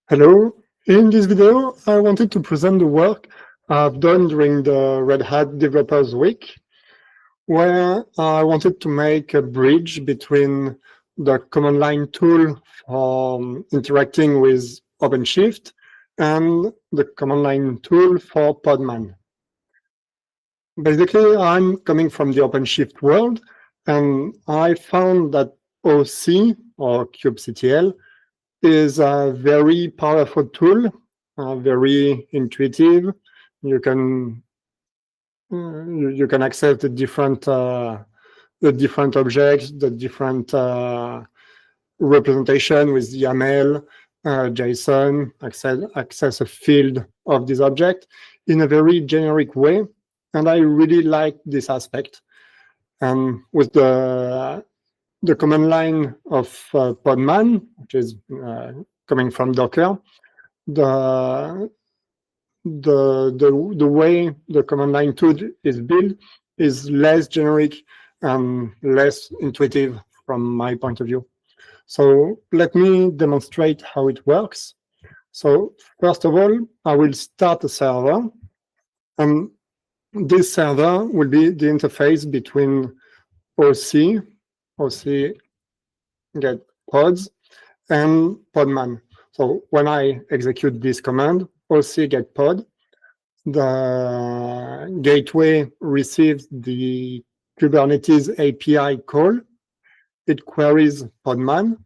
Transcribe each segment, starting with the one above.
Hello. In this video, I wanted to present the work I've done during the Red Hat Developers Week, where I wanted to make a bridge between the command line tool for interacting with OpenShift and the command line tool for Podman. Basically, I'm coming from the OpenShift world, and I found that OC, or kubectl, is a very powerful tool, very intuitive. You can you can access the different objects, the different representation with YAML, JSON, access a field of this object in a very generic way, and I really like this aspect. And with the command line of podman, which is coming from Docker, the way the command line tool is built is less generic and less intuitive from my point of view. So let me demonstrate how it works. So first of all, I will start a server, and this server will be the interface between OC get pods, and podman. So when I execute this command, OC get pod, the gateway receives the Kubernetes API call, it queries podman,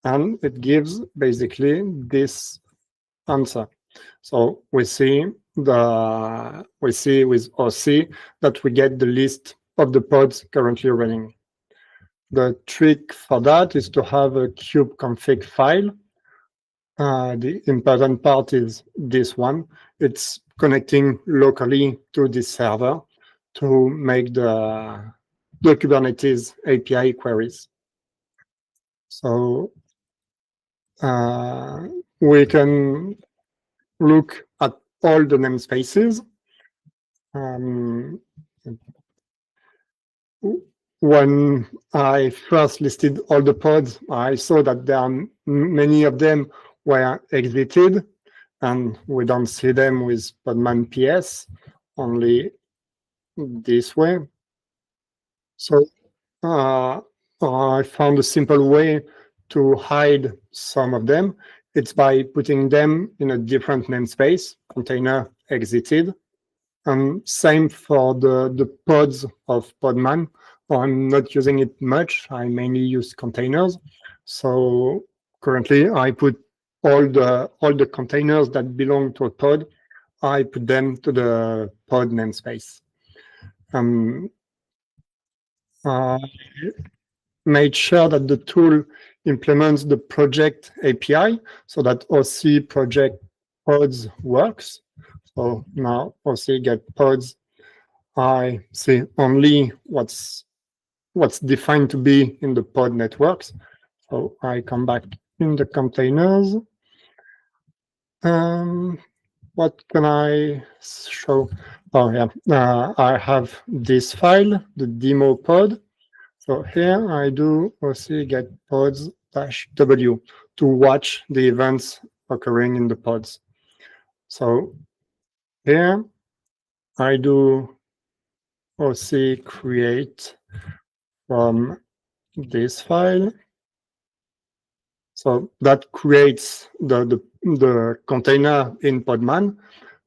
and it gives basically this answer. So we see with OC that we get the list of the pods currently running. The trick for that is to have a kubeconfig file. The important part is this one. It's connecting locally to this server to make the Kubernetes API queries. So we can look at all the namespaces. When I first listed all the pods, I saw that there are many of them were exited, and we don't see them with podman PS, only this way. So I found a simple way to hide some of them. It's by putting them in a different namespace, container exited. And same for the pods of podman. I'm not using it much. I mainly use containers. So currently, I put all the containers that belong to a pod. I put them to the pod namespace. I made sure that the tool implements the project API so that OC project pods works. So now OC get pods. I see only what's defined to be in the pod networks. So I come back in the containers. What can I show? Oh yeah, I have this file, the demo pod. So here I do OC get pods -w to watch the events occurring in the pods. So here I do OC create from this file. So that creates the container in podman,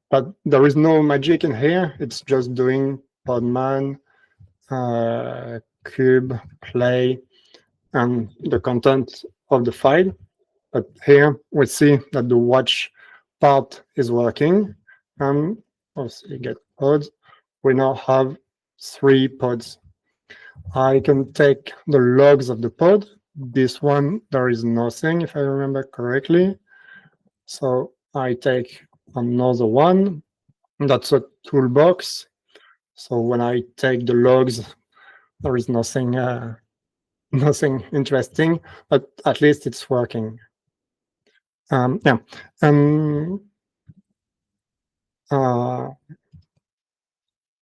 but there is no magic in here. It's just doing podman kube play and the content of the file. But here we see that the watch part is working, and also get pods. We now have 3 pods. I can take the logs of the pod. This one, there is nothing, if I remember correctly. So I take another one. That's a toolbox. So when I take the logs, there is nothing nothing interesting, but at least it's working. Yeah.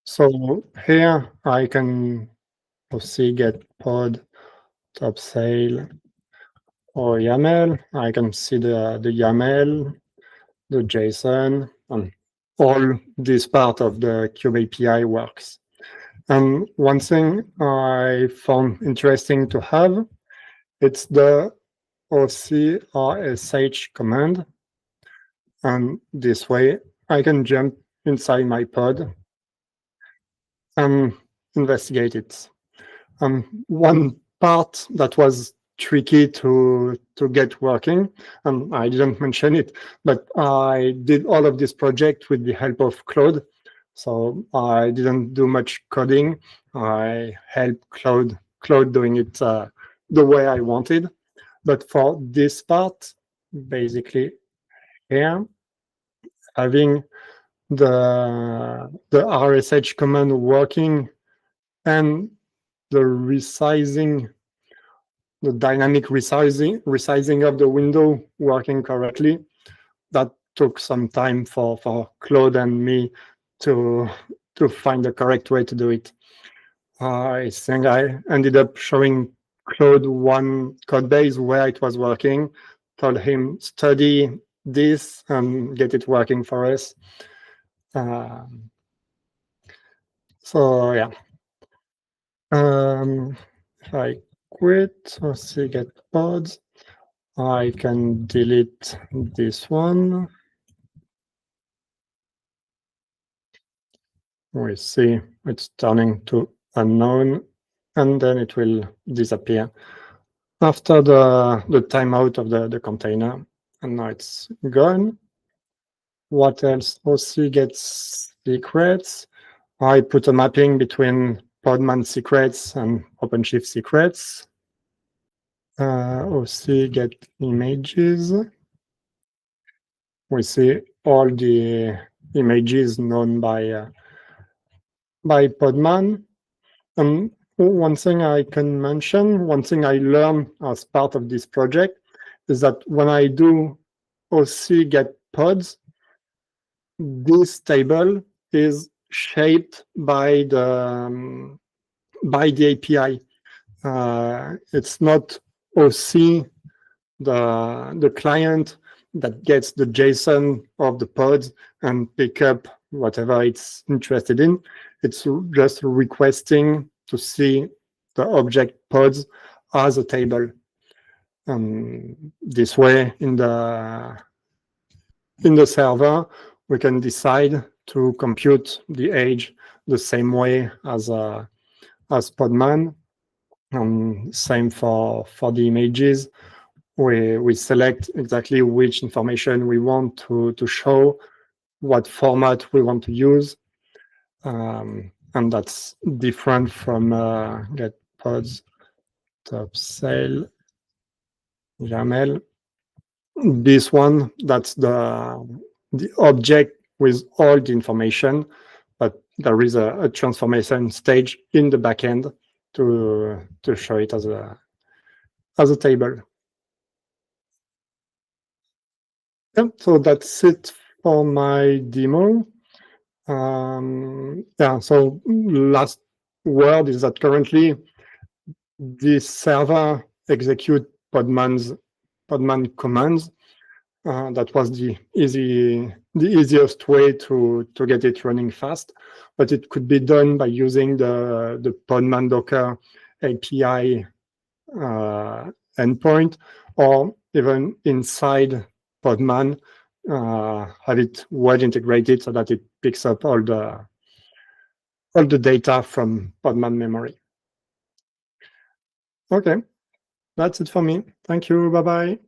So here I can see get pod top sale or YAML. I can see the YAML, the JSON, and all this part of the Kube API works. And one thing I found interesting to have, it's the OCRSH command. And this way, I can jump inside my pod and investigate it. One part that was tricky to get working, and I didn't mention it, but I did all of this project with the help of Claude. So I didn't do much coding. I helped Claude doing it the way I wanted. But for this part, basically here, having the RSH command working and the resizing, the dynamic resizing of the window working correctly, that took some time for Claude and me to find the correct way to do it. I think I ended up showing Claude one code base where it was working, told him study this and get it working for us. So yeah. If I quit or see get pods, I can delete this one. We see it's turning to unknown, and then it will disappear after the timeout of the container. And now it's gone. What else? OC gets secrets. I put a mapping between podman secrets and OpenShift secrets. OC get images. We see all the images known by Podman. And one thing I can mention, one thing I learned as part of this project is that when I do OC get pods, this table is shaped by the API. It's not OC, the client that gets the JSON of the pods and pick up whatever it's interested in. It's just requesting to see the object pods as a table. This way, in the server, we can decide to compute the age the same way as Podman. Same for the images. We select exactly which information we want to show, what format we want to use. And that's different from get pods top sale YAML. This one, that's the object with all the information, but there is a transformation stage in the backend to show it as a table. Yeah, so that's it for my demo. Yeah, so last word is that currently this server execute Podman commands. That was the easiest way to get it running fast, but it could be done by using the Podman Docker API endpoint, or even inside Podman, have it well integrated so that it picks up all the data from Podman memory. Okay, that's it for me. Thank you. Bye-bye.